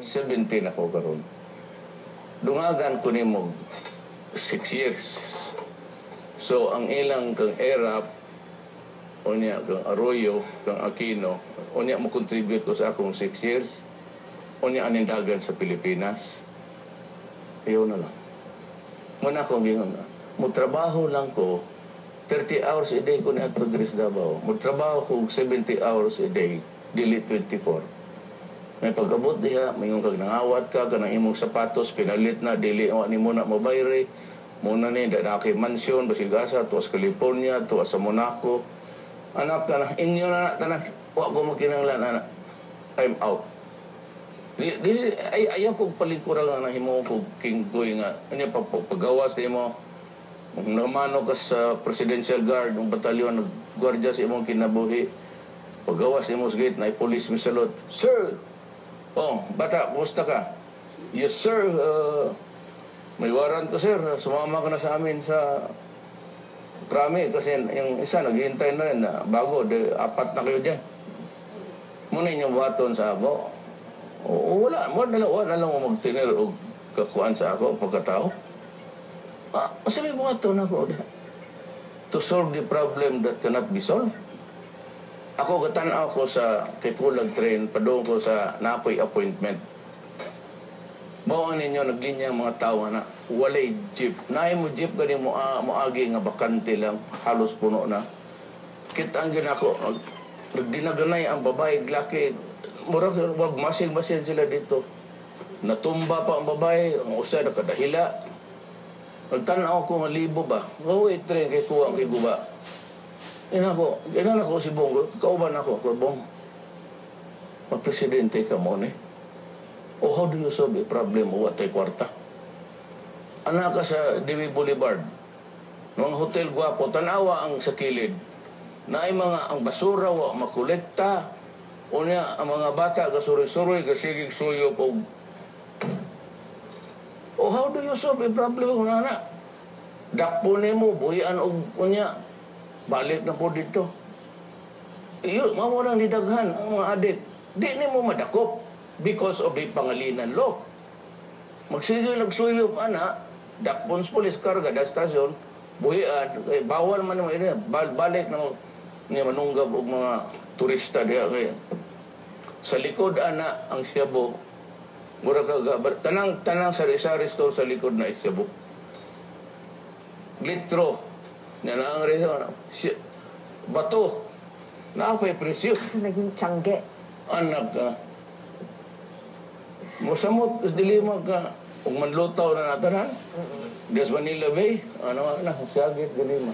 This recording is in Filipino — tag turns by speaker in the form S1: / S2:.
S1: 17 ako karon. Dungagan ko ni mo 6 years. So ang ilang kang ERAP unya kang Arroyo, kang Aquino, unya mo contribute ko sa akong 6 years. Unya anindagan sa Pilipinas. Ayaw na lang. Muna akong gingon na. Mutrabaho lang ko 30 hours a day ko ni Ato Dres Davao. Mutrabaho ko 70 hours a day, dili 24. May pag-abot diha, may yung kag nangawat ka, kanang imong sapatos, pinalit na, dili ni mo na mabayre. Muna ni, dadaki mansyon, Basigasa, tuwas California, tuwas sa Monaco. Anak ka na, inyo na tanan, huwag ko makinanglan, anak. I'm out. Ayaw kong palikura lang na himo ko kinggoy nga. Ano pagawas na mo, kung namano ka sa Presidential Guard, ng batalyon, nag-gwardya sa imong kinabuhi, pagawas na mo sa gate, na police misalot, Sir! Oh, bata, kumusta ka? Yes, sir. May warrant ko, sir. Sumama ka na sa amin sa Krami. Kasi yung isa, naghihintay na rin na bago. 4 na kayo dyan. Muna inyong baton sa ako. Wala na lang mo magtinir o kakuan sa ako pagkatao. Masabi mo baton ako. To solve the problem that cannot be solved. Ako katanaw ko sa Kipulag train, padung ko sa napoy appointment. Mao ninyo naglinya mga tao na walay jeep. Naay mo jeep gani mo agi nga bakante lang, halos puno na. Kita ang ginako, nagdinaganay ang babae, laki. Murag wag masin-masin sila dito. Natumba pa ang babae, ang usa nakadahila. Nagtanaw ko nga libo ba? Gawin train kay kuwang kay guba. Inan ako si Bongo, kauban ako, Bong. Mag-presidente ka mo ni. Oh, how do you solve a problem o watay kwarta? Anak ka sa Dewey Boulevard. Mga hotel guwapo, tanawa ang sa kilid. Naay mga ang basura, wa makolekta. O niya, ang mga bata, kasuroy-suroy, kasigig suyo po. Oh, how do you solve a problem kung anak? Dakpo ni mo, buhian o kunya. Balik na po dito. Iyo, mawalang didaghan ang mga adik. Di ni mo madakop because of the pangalinan law. Magsigil nagsuyo pa na, dakpons polis karga da stasyon, buhian, bawal man naman ina, balik na niya manunggab og mga turista diya kay sa likod ana ang Cebu. Mura ka tanang sari-sari store sa likod na Cebu. Litro na ang reason, bato, naapay presyo.
S2: Kasi naging tiyangge.
S1: Anak ka. Musamot, dilima ka. Kung manlutaw na natanan, Des Manila Bay, ano, sagit, dilima.